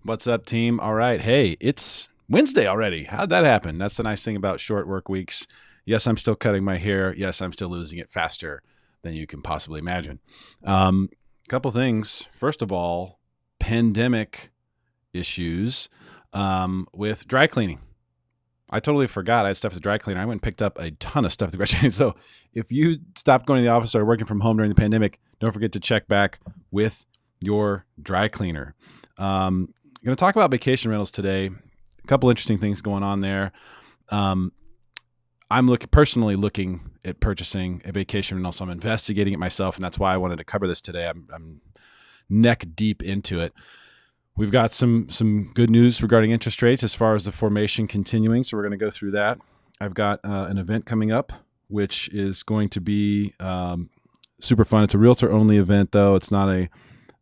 What's up, team? All right. Hey, it's Wednesday already. How'd that happen? That's the nice thing about short work weeks. Yes, I'm still cutting my hair. Yes, I'm still losing it faster than you can possibly imagine. Couple things. First of all, pandemic issues with dry cleaning. I totally forgot I had stuff at the dry cleaner. I went and picked up a ton of stuff at the dry cleaner. So if you stopped going to the office or working from home during the pandemic, don't forget to check back with your dry cleaner. I'm going to talk about vacation rentals today. A couple interesting things going on there. I'm personally looking at purchasing a vacation rental, so I'm investigating it myself, and that's why I wanted to cover this today. I'm neck deep into it. We've got some good news regarding interest rates as far as the formation continuing, so we're going to go through that. I've got an event coming up, which is going to be super fun. It's a realtor-only event, though. It's not an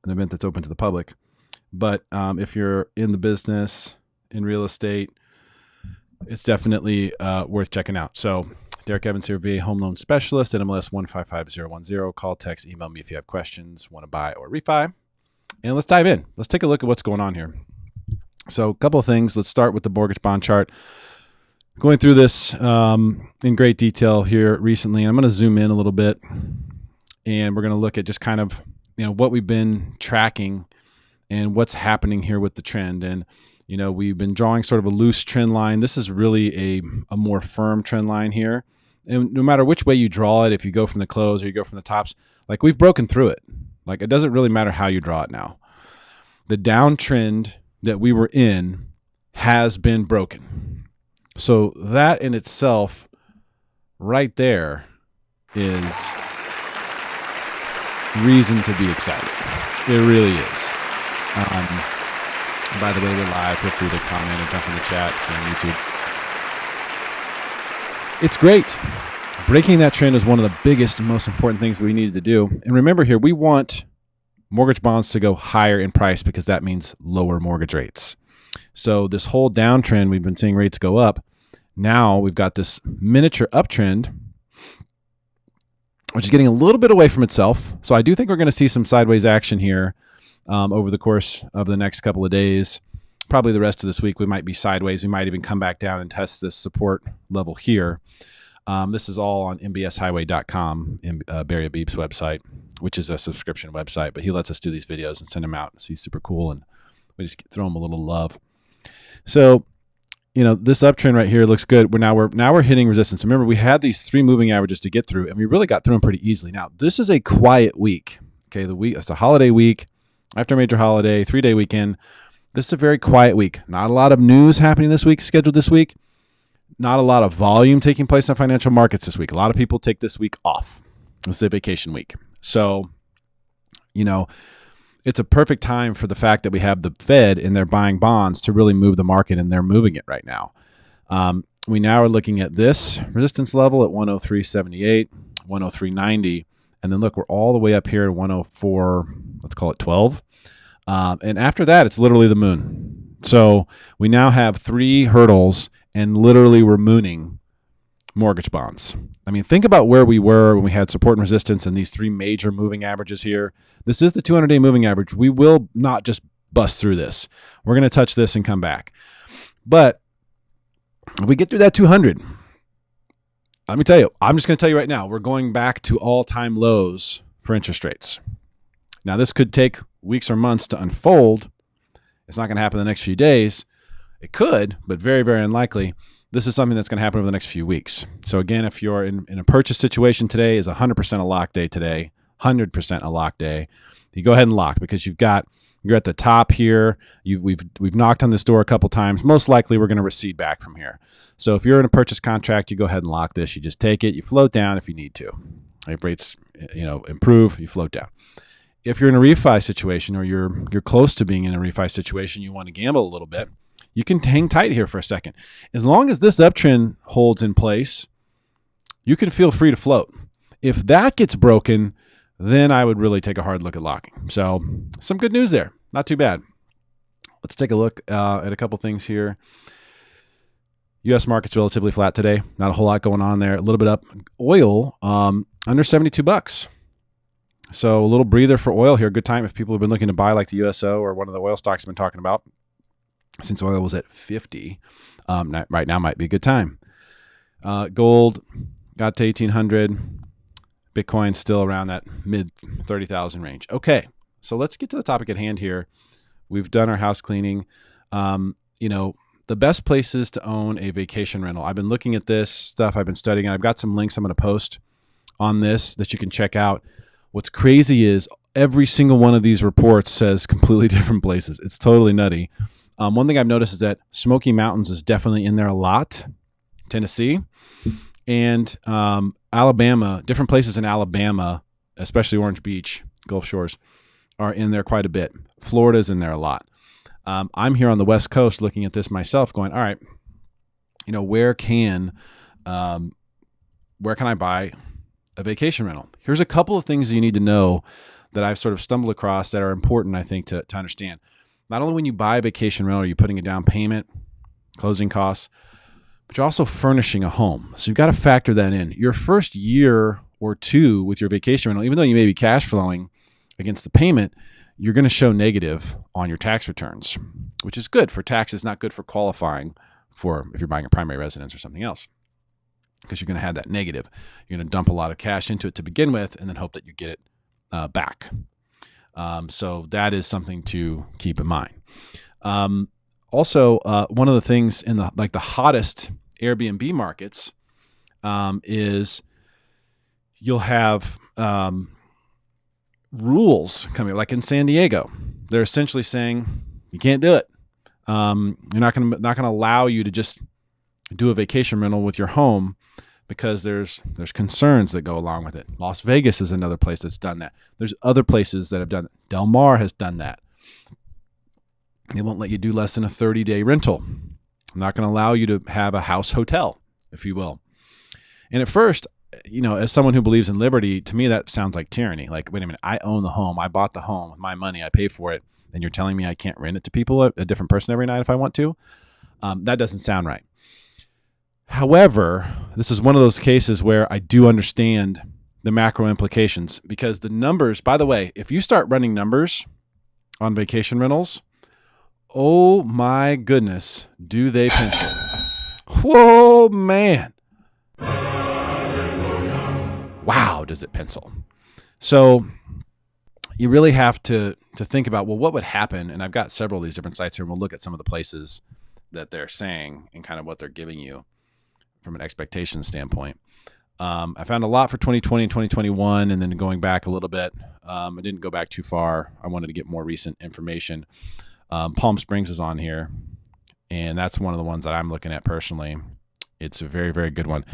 event that's open to the public. But if you're in the business, in real estate, it's definitely worth checking out. So Derrick Evans here, VA Home Loan Specialist, NMLS 155010. Call, text, email me if you have questions, want to buy or refi. And let's dive in. Let's take a look at what's going on here. So a couple of things. Let's start with the mortgage bond chart. Going through this in great detail here recently. I'm going to zoom in a little bit, and we're going to look at just kind of what we've been tracking and what's happening here with the trend. And we've been drawing sort of a loose trend line. This is really a more firm trend line here. And no matter which way you draw it, if you go from the close or you go from the tops, like we've broken through it. Like it doesn't really matter how you draw it now. The downtrend that we were in has been broken. So that in itself right there is reason to be excited. It really is. By the way, we're live. Feel free to comment and jump in the chat on YouTube. It's great. Breaking that trend is one of the biggest and most important things we needed to do. And remember here, we want mortgage bonds to go higher in price because that means lower mortgage rates. So this whole downtrend, we've been seeing rates go up. Now we've got this miniature uptrend, which is getting a little bit away from itself. So I do think we're going to see some sideways action here over the course of the next couple of days. Probably the rest of this week, we might be sideways. We might even come back down and test this support level here. This is all on mbshighway.com, Barry Abib's website, which is a subscription website. But he lets us do these videos and send them out. So he's super cool, and we just throw him a little love. So, this uptrend right here looks good. Now we're hitting resistance. Remember, we had these 3 moving averages to get through, and we really got through them pretty easily. Now, this is a quiet week. Okay, it's a holiday week after a major holiday, 3-day weekend. This is a very quiet week. Not a lot of news happening this week, scheduled this week. Not a lot of volume taking place in financial markets this week. A lot of people take this week off. This is a vacation week. So, it's a perfect time for the fact that we have the Fed and they're buying bonds to really move the market, and they're moving it right now. We now are looking at this resistance level at 103.78, 103.90, and then look, we're all the way up here at 104, let's call it 12. And after that, it's literally the moon. So we now have 3 hurdles, and literally we're mooning mortgage bonds. I mean, think about where we were when we had support and resistance and these 3 major moving averages here. This is the 200-day moving average. We will not just bust through this. We're going to touch this and come back. But if we get through that 200, let me tell you, I'm just going to tell you right now, we're going back to all-time lows for interest rates. Now, this could take weeks or months to unfold. It's not going to happen in the next few days. It could, but very, very unlikely. This is something that's going to happen over the next few weeks. So again, if you're in a purchase situation today, is 100% a lock day today, 100% a lock day. You go ahead and lock because you're at the top here. We've knocked on this door a couple times. Most likely we're going to recede back from here. So if you're in a purchase contract, you go ahead and lock this. You just take it. You float down if you need to. If rates improve, you float down. If you're in a refi situation, or you're close to being in a refi situation, you want to gamble a little bit, you can hang tight here for a second. As long as this uptrend holds in place, you can feel free to float. If that gets broken, then I would really take a hard look at locking. So some good news there. Not too bad. Let's take a look at a couple things here. U.S. market's relatively flat today. Not a whole lot going on there. A little bit up. Oil under $72. So a little breather for oil here. Good time if people have been looking to buy like the USO or one of the oil stocks I've been talking about. since oil was at 50. Right now might be a good time. Gold got to 1800. Bitcoin still around that mid 30,000 range. Okay, so let's get to the topic at hand here. We've done our house cleaning. The best places to own a vacation rental. I've been looking at this stuff. I've been studying. I've got some links I'm going to post on this that you can check out. What's crazy is every single one of these reports says completely different places. It's totally nutty. One thing I've noticed is that Smoky Mountains is definitely in there a lot. Tennessee and Alabama, different places in Alabama, especially Orange Beach, Gulf Shores, are in there quite a bit. Florida's in there a lot. I'm here on the West Coast looking at this myself going, all right, where can I buy a vacation rental? Here's a couple of things you need to know that I've sort of stumbled across that are important, I think, to understand. Not only when you buy a vacation rental, are you putting a down payment, closing costs, but you're also furnishing a home. So you've got to factor that in. Your first year or two with your vacation rental, even though you may be cash flowing against the payment, you're going to show negative on your tax returns, which is good for taxes, not good for qualifying for if you're buying a primary residence or something else, because you're going to have that negative. You're going to dump a lot of cash into it to begin with and then hope that you get it back. So that is something to keep in mind. Also, one of the things in the hottest Airbnb markets is you'll have rules coming, like in San Diego. They're essentially saying you can't do it. You're not going to allow you to just do a vacation rental with your home because there's concerns that go along with it. Las Vegas is another place that's done that. There's other places that have done that. Del Mar has done that. They won't let you do less than a 30-day rental. I'm not going to allow you to have a house hotel, if you will. And at first, as someone who believes in liberty, to me that sounds like tyranny. Like, wait a minute, I own the home. I bought the home with my money. I paid for it. And you're telling me I can't rent it to people, a different person every night if I want to? That doesn't sound right. However, this is one of those cases where I do understand the macro implications, because the numbers, by the way, if you start running numbers on vacation rentals, oh my goodness, do they pencil? Whoa, man. Wow, does it pencil? So you really have to think about, well, what would happen? And I've got several of these different sites here, and we'll look at some of the places that they're saying and kind of what they're giving you from an expectation standpoint. I found a lot for 2020 and 2021, and then going back a little bit. I didn't go back too far. I wanted to get more recent information. Palm Springs is on here, and that's one of the ones that I'm looking at personally. It's a very, very good one.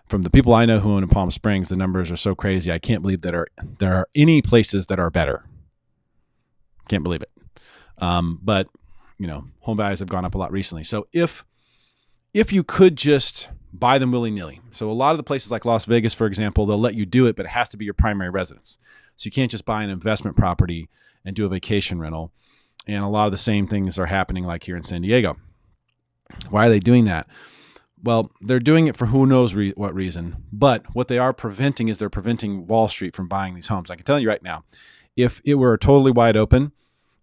From the people I know who own in Palm Springs, the numbers are so crazy. I can't believe that there are any places that are better. Can't believe it. But home values have gone up a lot recently. So if you could just buy them willy-nilly. So a lot of the places like Las Vegas, for example, they'll let you do it, but it has to be your primary residence. So you can't just buy an investment property and do a vacation rental. And a lot of the same things are happening like here in San Diego. Why are they doing that? Well, they're doing it for who knows what reason. But what they are preventing is they're preventing Wall Street from buying these homes. I can tell you right now, if it were totally wide open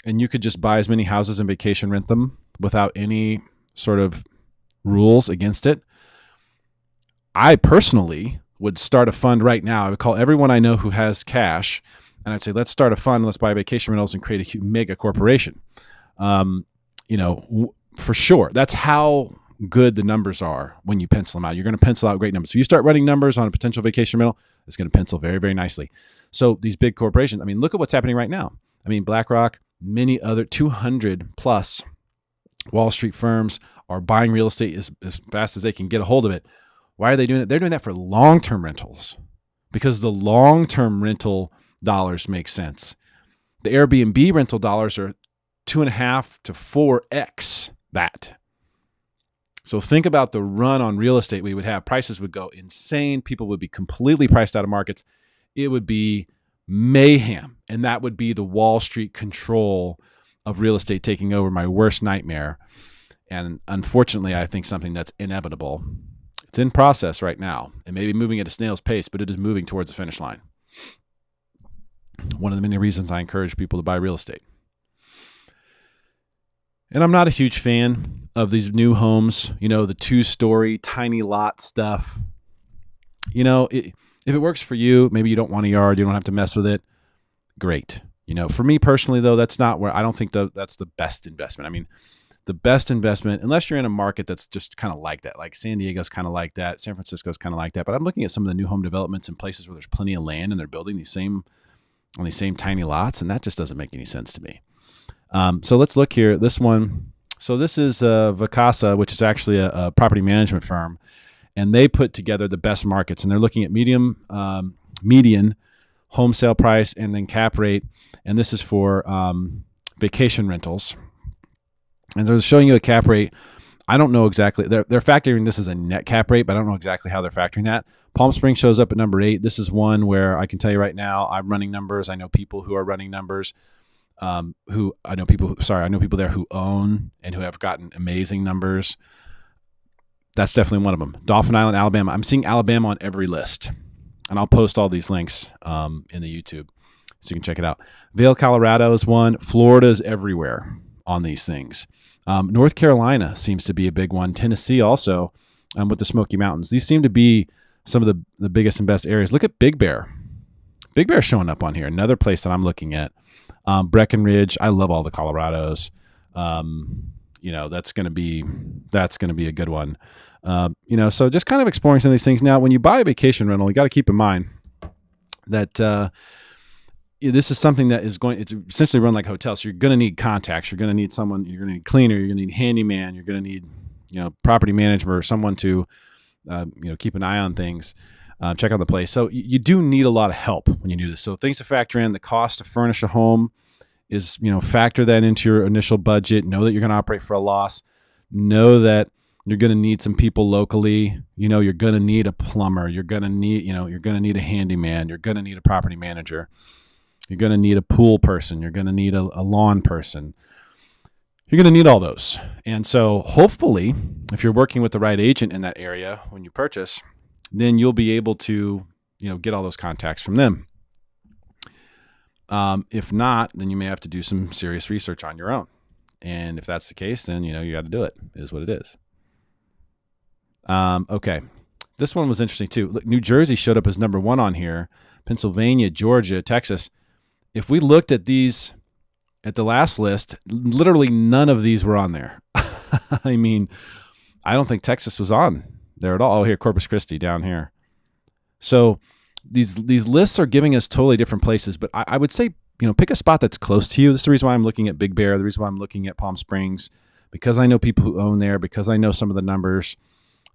and you could just buy as many houses and vacation rent them without any sort of rules against it, I personally would start a fund right now. I would call everyone I know who has cash, and I'd say, let's start a fund, let's buy vacation rentals and create a mega corporation. For sure. That's how good the numbers are when you pencil them out. You're going to pencil out great numbers. So you start running numbers on a potential vacation rental, it's going to pencil very, very nicely. So these big corporations, look at what's happening right now. BlackRock, many other 200 plus Wall Street firms are buying real estate as fast as they can get a hold of it. Why are they doing that? They're doing that for long-term rentals, because the long-term rental dollars make sense. The Airbnb rental dollars are 2.5 to 4x that. So think about the run on real estate we would have. Prices would go insane. People would be completely priced out of markets. It would be mayhem. And that would be the Wall Street control of real estate taking over, my worst nightmare. And unfortunately, I think something that's inevitable. It's in process right now. It may be moving at a snail's pace, but it is moving towards the finish line. One of the many reasons I encourage people to buy real estate. And I'm not a huge fan of these new homes, the 2-story, tiny lot stuff. If it works for you, maybe you don't want a yard, you don't have to mess with it. Great. For me personally, though, that's not where I don't think that's the best investment. I mean, the best investment, unless you're in a market that's just kind of like that, like San Diego's kind of like that, San Francisco's kind of like that. But I'm looking at some of the new home developments in places where there's plenty of land and they're building on these same tiny lots, and that just doesn't make any sense to me. So let's look here. This one. So this is Vacasa, which is actually a property management firm, and they put together the best markets, and they're looking at median home sale price and then cap rate, and this is for vacation rentals. And they're showing you a cap rate. I don't know exactly. They're factoring this as a net cap rate, but I don't know exactly how they're factoring that. Palm Springs shows up at number 8. This is one where I can tell you right now, I'm running numbers. I know people who are running numbers. I know people there who own and who have gotten amazing numbers. That's definitely one of them. Dauphin Island, Alabama. I'm seeing Alabama on every list, and I'll post all these links in the YouTube so you can check it out. Vail, Colorado is one. Florida's everywhere on these things. North Carolina seems to be a big one. Tennessee also with the Smoky Mountains. These seem to be some of the biggest and best areas. Look at Big Bear. Big Bear showing up on here. Another place that I'm looking at. Breckenridge. I love all the Colorados. That's going to be a good one. So just kind of exploring some of these things. Now, when you buy a vacation rental, you got to keep in mind that this is something that it's essentially run like a hotel. So you're going to need contacts. You're going to need someone. You're going to need cleaner. You're going to need handyman. You're going to need property manager or someone to keep an eye on things. Check out the place. So you do need a lot of help when you do this. So things to factor in: the cost to furnish a home is, factor that into your initial budget. Know that you're going to operate for a loss. Know that you're going to need some people locally. You're going to need a plumber. You're going to need a handyman. You're going to need a property manager. You're going to need a pool person. You're going to need a lawn person. You're going to need all those. And so hopefully, if you're working with the right agent in that area when you purchase, then you'll be able to, get all those contacts from them. If not, then you may have to do some serious research on your own. And if that's the case, then, you got to do it. It is what it is. Okay. This one was interesting too. Look, New Jersey showed up as number 1 on here. Pennsylvania, Georgia, Texas. If we looked at these at the last list, literally none of these were on there. I mean, I don't think Texas was on there at all. Oh, here, Corpus Christi down here. So these lists are giving us totally different places, but I would say, pick a spot that's close to you. This is the reason why I'm looking at Big Bear, the reason why I'm looking at Palm Springs, because I know people who own there, because I know some of the numbers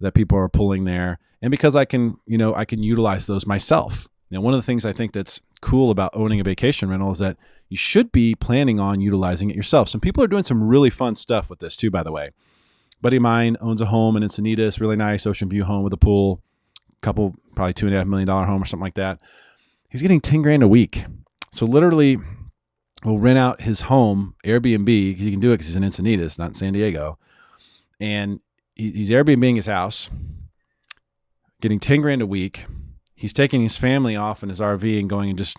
that people are pulling there, and because I can utilize those myself. One of the things I think that's cool about owning a vacation rental is that you should be planning on utilizing it yourself. Some people are doing some really fun stuff with this too, by the way. Buddy of mine owns a home in Encinitas, really nice ocean view home with a pool, couple, probably $2.5 million home or something like that. He's getting $10,000 a week. So literally will rent out his home, Airbnb, because he can do it because he's in Encinitas, not in San Diego. And he's Airbnb-ing his house, getting $10,000 a week. He's taking his family off in his RV and going and just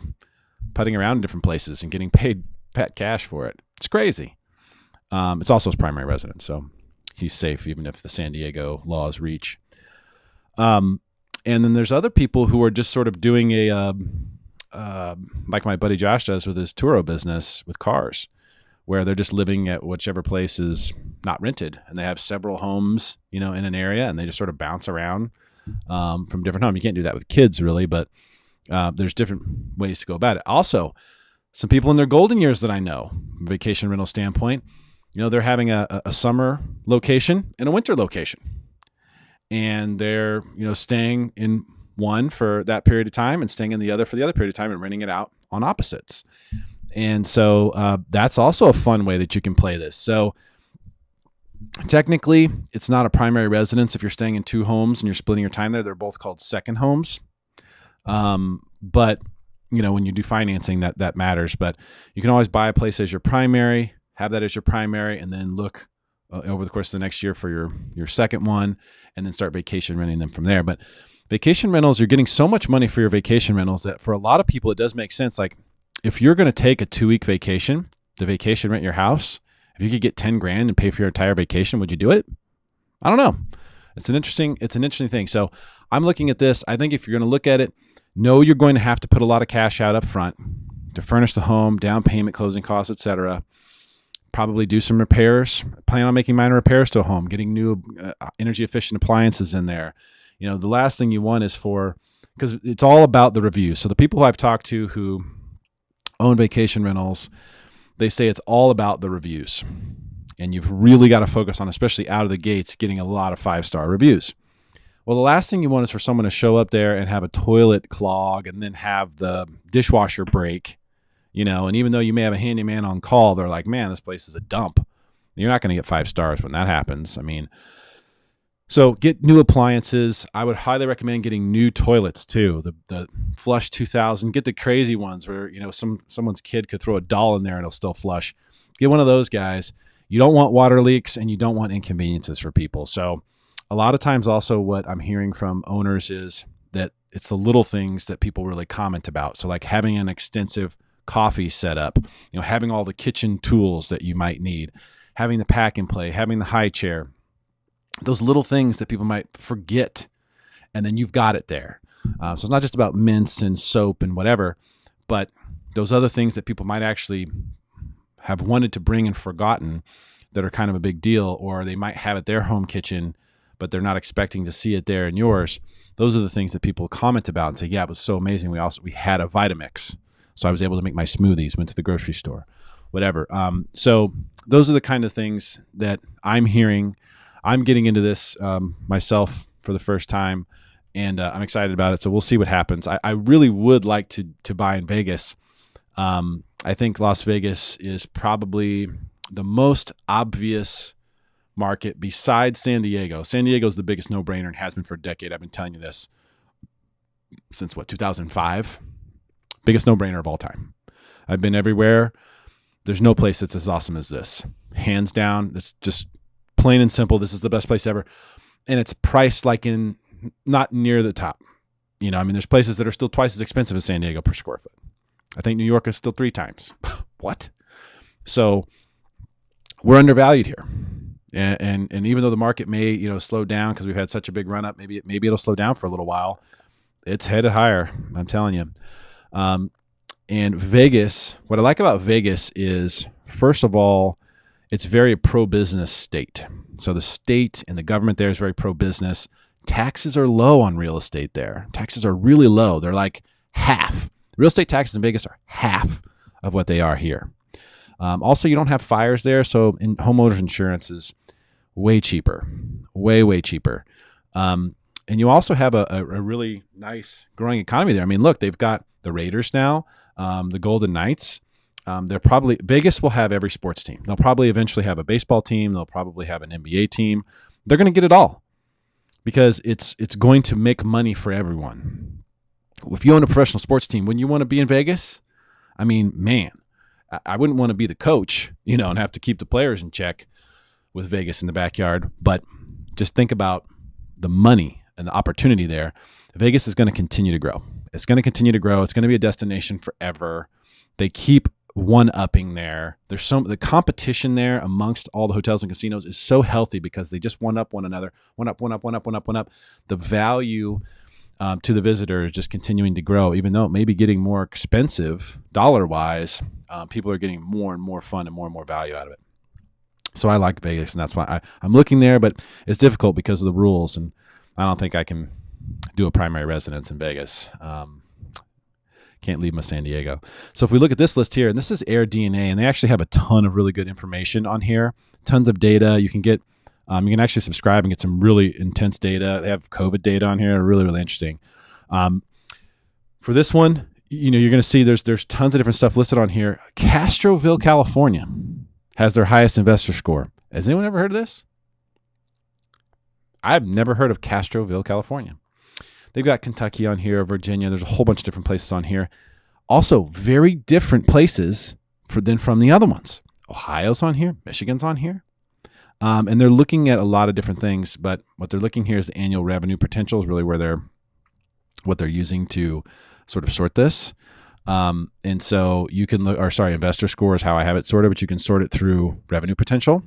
putting around in different places and getting paid pet cash for it. It's crazy. It's also his primary residence, so he's safe even if the San Diego laws reach. And then there's other people who are just sort of doing like my buddy Josh does with his Turo business with cars, where they're just living at whichever place is not rented, and they have several homes, in an area, and they just sort of bounce around from different homes. You can't do that with kids really, but there's different ways to go about it. Also, some people in their golden years that I know, from a vacation rental standpoint, they're having a summer location and a winter location, and they're, staying in one for that period of time and staying in the other for the other period of time and renting it out on opposites. And so that's also a fun way that you can play this. So technically, it's not a primary residence if you're staying in 2 homes and you're splitting your time there. They're both called second homes. But, when you do financing, that matters. But you can always buy a place as your primary, have that as your primary, and then look over the course of the next year for your second one, and then start vacation renting them from there. But vacation rentals, you're getting so much money for your vacation rentals that for a lot of people, it does make sense. Like if you're going to take a 2-week vacation to vacation rent your house If you could get 10 grand and pay for your entire vacation, would you do it? I don't know. It's an interesting thing. So I'm looking at this. I think if you're going to look at it, know you're going to have to put a lot of cash out up front to furnish the home, down payment, closing costs, etc. Probably do some repairs. Plan on making minor repairs to a home, getting new energy efficient appliances in there. The last thing you want is because it's all about the reviews. So the people who I've talked to who own vacation rentals, they say it's all about the reviews. And you've really got to focus on, especially out of the gates, getting a lot of 5-star reviews. Well, the last thing you want is for someone to show up there and have a toilet clog and then have the dishwasher break, and even though you may have a handyman on call, they're like, man, this place is a dump. You're not going to get 5 stars when that happens. So get new appliances. I would highly recommend getting new toilets too. The Flush 2000, get the crazy ones where, someone's kid could throw a doll in there and it'll still flush. Get one of those guys. You don't want water leaks and you don't want inconveniences for people. So a lot of times also what I'm hearing from owners is that it's the little things that people really comment about. So like having an extensive coffee set up, having all the kitchen tools that you might need, having the pack and play, having the high chair, those little things that people might forget, and then you've got it there. So it's not just about mints and soap and whatever, but those other things that people might actually have wanted to bring and forgotten that are kind of a big deal, or they might have at their home kitchen, but they're not expecting to see it there in yours. Those are the things that people comment about and say, yeah, it was so amazing. We had a Vitamix, so I was able to make my smoothies, went to the grocery store, whatever. So those are the kind of things that I'm hearing. I'm getting into this myself for the first time, and I'm excited about it. So we'll see what happens. I really would like to buy in Vegas. I think Las Vegas is probably the most obvious market besides San Diego. San Diego is the biggest no-brainer and has been for a decade. I've been telling you this since 2005. Biggest no-brainer of all time. I've been everywhere. There's no place that's as awesome as this. Hands down, it's just plain and simple. This is the best place ever. And it's priced like in not near the top. There's places that are still twice as expensive as San Diego per square foot. I think New York is still 3 times. What? So we're undervalued here. And even though the market may, slow down because we've had such a big run up, maybe it'll slow down for a little while. It's headed higher. I'm telling you. And Vegas, what I like about Vegas is, first of all, it's very pro-business state. So the state and the government there is very pro-business. Taxes are low on real estate there. Taxes are really low. They're like half. Real estate taxes in Vegas are half of what they are here. Also, you don't have fires there, so homeowners insurance is way cheaper, way cheaper. And you also have a really nice growing economy there. Look, they've got the Raiders now, the Golden Knights. Vegas will have every sports team. They'll probably eventually have a baseball team. They'll probably have an NBA team. They're going to get it all because it's going to make money for everyone. If you own a professional sports team, wouldn't you want to be in Vegas? Man, I wouldn't want to be the coach, and have to keep the players in check with Vegas in the backyard. But just think about the money and the opportunity there. Vegas is going to continue to grow. It's going to continue to grow. It's going to be a destination forever. They keep one-upping there. The competition there amongst all the hotels and casinos is so healthy because they just one-up one another. One up. The value to the visitor is just continuing to grow, even though it may be getting more expensive dollar-wise. People are getting more and more fun and more value out of it. So I like Vegas, and that's why I'm looking there, but it's difficult because of the rules, and I don't think I can do a primary residence in Vegas. Can't leave my San Diego. So if we look at this list here, and this is AirDNA, and they actually have a ton of really good information on here, tons of data. You can get, you can actually subscribe and get some really intense data. They have COVID data on here, really interesting. For this one, you're going to see there's tons of different stuff listed on here. Castroville, California has their highest investor score. Has anyone ever heard of this? I've never heard of Castroville, California. They've got Kentucky on here, Virginia. There's a whole bunch of different places on here. Also, very different places than from the other ones. Ohio's on here. Michigan's on here. And they're looking at a lot of different things, but what they're looking here is the annual revenue potential is really what they're using to sort of sort this. And so you can look, or sorry, investor score is how I have it sorted, but you can sort it through revenue potential.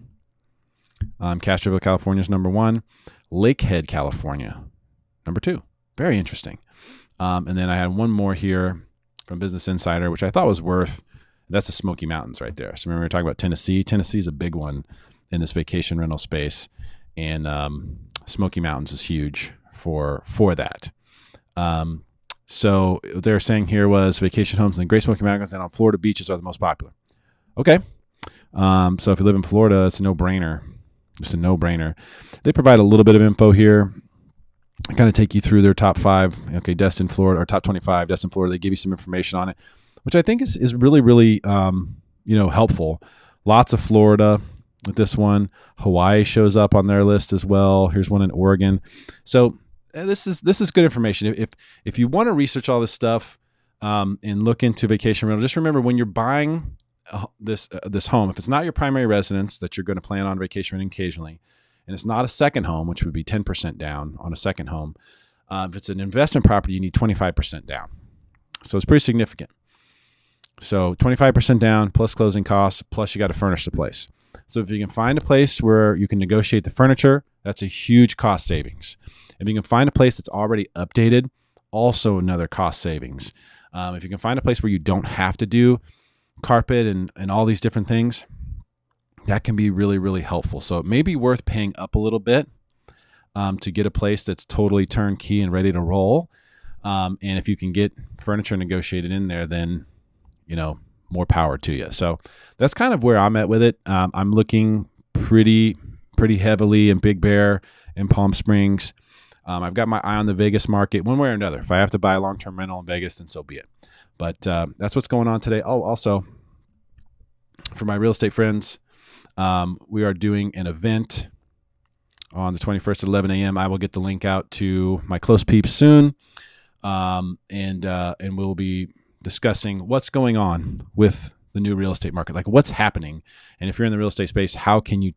Castroville, California is number 1. Lakehead, California, number 2. Very interesting. And then I had one more here from Business Insider, which I thought was worth. That's the Smoky Mountains right there. So remember we were talking about Tennessee. Tennessee is a big one in this vacation rental space, and Smoky Mountains is huge for that. So what they're saying here was vacation homes in the Great Smoky Mountains and on Florida beaches are the most popular. Okay. So if you live in Florida, it's a no-brainer. Just a no-brainer. They provide a little bit of info here. I kind of take you through their top 5. Okay, Destin, Florida, or top 25, Destin, Florida. They give you some information on it, which I think is really, really, helpful. Lots of Florida with this one. Hawaii shows up on their list as well. Here's one in Oregon. So this is good information. If you want to research all this stuff and look into vacation rental, just remember when you're buying this home, if it's not your primary residence that you're going to plan on vacation renting occasionally, and it's not a second home, which would be 10% down on a second home, if it's an investment property, you need 25% down. So it's pretty significant. So 25% down plus closing costs, plus you got to furnish the place. So if you can find a place where you can negotiate the furniture, that's a huge cost savings. If you can find a place that's already updated, also another cost savings. If you can find a place where you don't have to do carpet and all these different things, that can be really, really helpful. So it may be worth paying up a little bit to get a place that's totally turnkey and ready to roll. And if you can get furniture negotiated in there, then, more power to you. So that's kind of where I'm at with it. I'm looking pretty heavily in Big Bear and Palm Springs. I've got my eye on the Vegas market one way or another. If I have to buy a long-term rental in Vegas, then so be it. But that's what's going on today. Oh, also, for my real estate friends, we are doing an event on the 21st at 11 a.m. I will get the link out to my close peeps soon, and we'll be discussing what's going on with the new real estate market, like what's happening. And if you're in the real estate space, how can you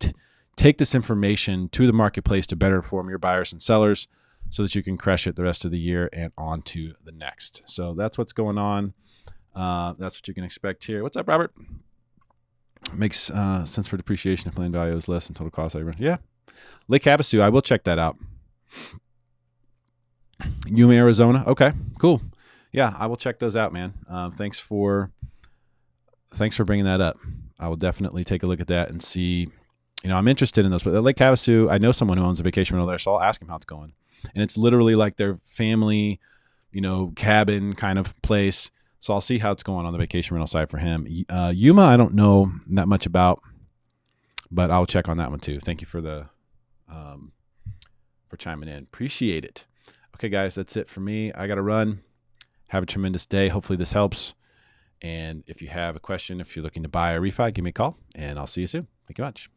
take this information to the marketplace to better inform your buyers and sellers so that you can crush it the rest of the year and on to the next. So that's what's going on. That's what you can expect here. What's up, Robert? Makes sense for depreciation if land value is less than total cost. Yeah. Lake Havasu, I will check that out. Yuma, Arizona. Okay, cool. Yeah, I will check those out, man. Thanks for bringing that up. I will definitely take a look at that and see. I'm interested in those. But Lake Havasu, I know someone who owns a vacation rental there, so I'll ask him how it's going. And it's literally like their family, cabin kind of place. So I'll see how it's going on the vacation rental side for him. Yuma, I don't know that much about, but I'll check on that one too. Thank you for for chiming in. Appreciate it. Okay, guys, that's it for me. I got to run. Have a tremendous day. Hopefully this helps. And if you have a question, if you're looking to buy a refi, give me a call, and I'll see you soon. Thank you much.